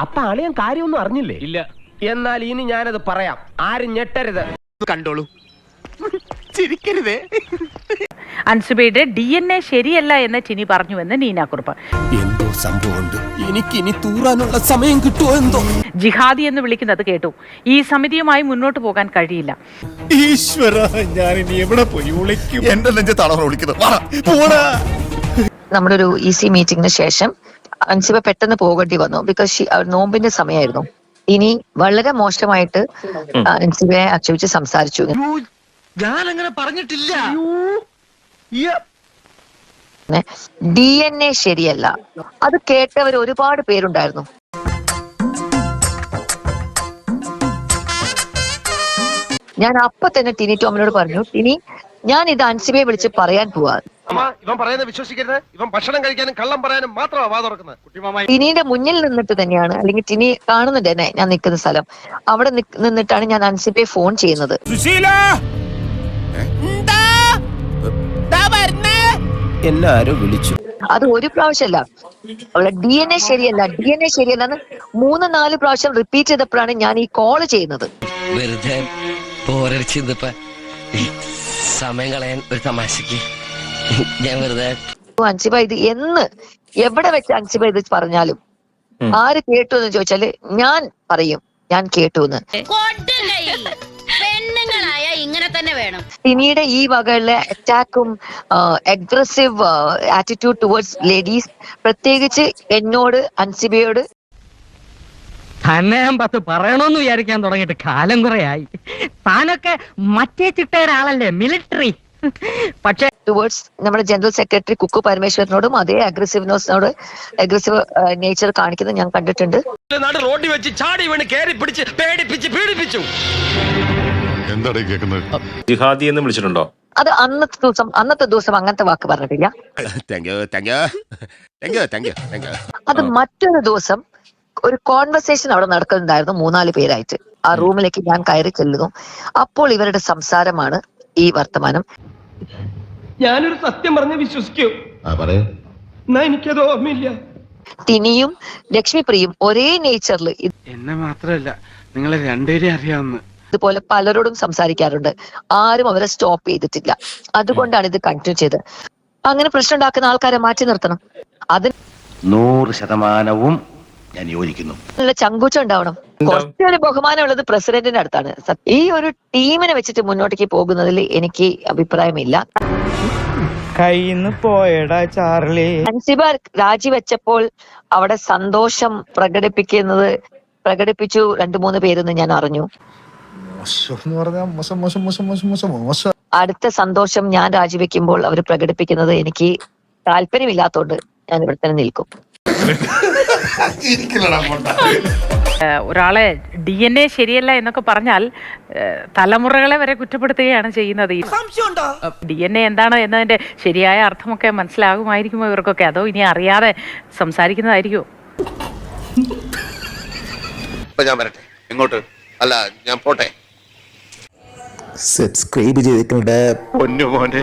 അപ്പൊ അളിയൻ കാര്യമൊന്നും അറിഞ്ഞില്ലേ? ഇല്ല. എന്നാൽ ഇനി ഞാനത് പറയാം, ആരും ഞെട്ടരുത്. കണ്ടോളൂ, ചിരിക്കരുതേ. അൻസുബയുടെ DNA ശരിയല്ല എന്ന് ടിനി പറഞ്ഞുവെന്ന് നീനാക്കുറുപ്പ്. എന്തോ സംഭവമുണ്ട്, എനിക്കിനി തൂറാനുള്ള സമയം കിട്ടുമോ എന്തോ. ജിഹാദി എന്ന് വിളിക്കുന്നത് കേട്ടു. ഈ സമിതിയുമായി മുന്നോട്ട് പോകാൻ കഴിയില്ല. ഈശ്വര, ഞാൻ ഇനി എവിടെ പോയി വിളിക്കും? എന്റെ നെഞ്ചത്താണ് വിളിക്കുന്നത്. നമ്മുടെ ഒരു EC മീറ്റിംഗിന് ശേഷം അൻസിബ പെട്ടെന്ന് പോകേണ്ടി വന്നു. ബിക്കോസ് നോമ്പിന്റെ സമയമായിരുന്നു. ഇനി വളരെ മോശമായിട്ട് അൻസിബയെ ആക്ഷേപിച്ച് സംസാരിച്ചു. ഞാനങ്ങനെ പറഞ്ഞിട്ടില്ല. DNA ശരിയല്ല, അത് കേട്ടവർ ഒരുപാട് പേരുണ്ടായിരുന്നു. ഞാൻ അപ്പൊ തന്നെ ടിനി ടോമിനോട് പറഞ്ഞു, ടിനി, ഞാൻ ഇത് അൻസിബയെ വിളിച്ച് പറയാൻ പോവാ. ഇവൻ പറയുന്നത് വിശ്വസിക്കരുത്. ഇവൻ ഭക്ഷണം കഴിക്കാനും കള്ളം പറയാനും മാത്രമാണ് വാ തുറക്കുന്നത്. ടിനിയുടെ മുന്നിൽ നിന്നിട്ട് തന്നെയാണ്, അല്ലെങ്കിൽ ടിനി കാണുന്നുണ്ട് എന്നെ, ഞാൻ നിൽക്കുന്ന സ്ഥലം, അവിടെ നിന്നിട്ടാണ് ഞാൻ അൻസിബയെ ഫോൺ ചെയ്യുന്നത്. എല്ലാരും വിളിച്ചു. അത് ഒരു പ്രാവശ്യമല്ല, അവളെ DNA ശരിയല്ല എന്ന് 3-4 പ്രാവശ്യം റിപ്പീറ്റ് ചെയ്തപ്പോഴാണ് ഞാൻ ഈ കോള് ചെയ്യുന്നത്. വെറുതെ സമയം കളയാൻ ഒരു തമാശക്ക് ഞാൻ വെറുതെ. അൻസിബ ഇത് എവിടെ വെച്ച് അൻസിബ ഇത് പറഞ്ഞാലും ആര് കേട്ടു എന്ന് ചോദിച്ചാല് ഞാൻ പറയും, ഞാൻ കേട്ടു എന്ന്. പിന്നീട് ഈ വകയുള്ള അറ്റാക്കും അഗ്രസീവ് ആറ്റിറ്റ്യൂഡ് ടുവേർഡ്സ് ലേഡീസ്, പ്രത്യേകിച്ച് എന്നോട്, അൻസിബയോട്. തന്നെ ഞാൻ പറയണോന്ന് വിചാരിക്കാൻ തുടങ്ങിയിട്ട് കാലം കുറയായി. താനൊക്കെ മറ്റേ ചിട്ടയുടെ ആളല്ലേ, മിലിറ്ററി. പക്ഷേ ടുവേർഡ്സ് നമ്മുടെ ജനറൽ സെക്രട്ടറി കുക്കു പരമേശ്വരനോടും അതേ അഗ്രസീവ് നേച്ചർ കാണിക്കുന്നത് ഞാൻ കണ്ടിട്ടുണ്ട്. റോഡിൽ വെച്ച് ചാടി വീണ് കേറി പിടിച്ച് പേടിപ്പിച്ച് പീഡിപ്പിച്ചു. എന്താണ് കേൾക്കുന്നത്? ജിഹാദി എന്ന് വിളിച്ചിട്ടുണ്ടോ? അത് അന്നത്തെ ദിവസം അങ്ങനത്തെ വാക്ക് പറഞ്ഞിട്ടില്ല. അത് മറ്റൊരു ദിവസം ഒരു കോൺവെർസേഷൻ അവിടെ നടക്കുന്നുണ്ടായിരുന്നു 3-4 പേരായിട്ട്. ആ റൂമിലേക്ക് ഞാൻ കയറി ചെല്ലുന്നു. അപ്പോൾ ഇവരുടെ സംസാരമാണ് ഈ വർത്തമാനം. ഞാനൊരു സത്യം പറഞ്ഞ് വിശ്വസിക്കൂ? എന്നാ എനിക്കത് ഓർമ്മയില്ല. ടിനിയും ലക്ഷ്മിപ്രിയും ഒരേ നേച്ചറിൽ എന്നെ മാത്രല്ല നിങ്ങളെ രണ്ടുപേരെ അറിയാവുന്ന ഇതുപോലെ പലരോടും സംസാരിക്കാറുണ്ട്. ആരും അവരെ സ്റ്റോപ്പ് ചെയ്തിട്ടില്ല. അതുകൊണ്ടാണ് ഇത് കണ്ടിന്യൂ ചെയ്തത്. അങ്ങനെ പ്രശ്നം ഉണ്ടാക്കുന്ന ആൾക്കാരെ മാറ്റി നിർത്തണം. അതിന് 100% ഞാൻ യോജിക്കുന്നു. ചങ്കൂറ്റം ഉണ്ടാവണം. കുറച്ചൊരു ബഹുമാനമുള്ളത് പ്രസിഡന്റിന്റെ അടുത്താണ്. ഈ ഒരു ടീമിനെ വെച്ചിട്ട് മുന്നോട്ടേക്ക് പോകുന്നതിൽ എനിക്ക് അഭിപ്രായമില്ല. കയ്യിന്ന് പോയടാ ചാർലി. അൻസിബ രാജിവെച്ചപ്പോൾ അവിടെ സന്തോഷം പ്രകടിപ്പിച്ചു 2-3 പേരെന്ന് ഞാൻ അറിഞ്ഞു. അടുത്ത സന്തോഷം ഞാൻ രാജിവെക്കുമ്പോൾ അവർ പ്രകടിപ്പിക്കുന്നത് എനിക്ക് താല്പര്യമില്ലാത്തോണ്ട് ഞാൻ ഇവിടെ തന്നെ നിൽക്കും. ഒരാളെ DNA ശരിയല്ല എന്നൊക്കെ പറഞ്ഞാൽ തലമുറകളെ വരെ കുറ്റപ്പെടുത്തുകയാണ് ചെയ്യുന്നത്. DNA എന്താണ് എന്നതിന്റെ ശരിയായ അർത്ഥമൊക്കെ മനസ്സിലാകുമായിരിക്കുമോ ഇവർക്കൊക്കെ? അതോ ഇനി അറിയാതെ സംസാരിക്കുന്നതായിരിക്കുമോ? ഞാൻ വരട്ടെ. എങ്ങോട്ട്? അല്ല, ഞാൻ പോട്ടെ. സബ്സ്ക്രൈബ് ചെയ്തിട്ടുണ്ട് പൊന്നു മോനെ.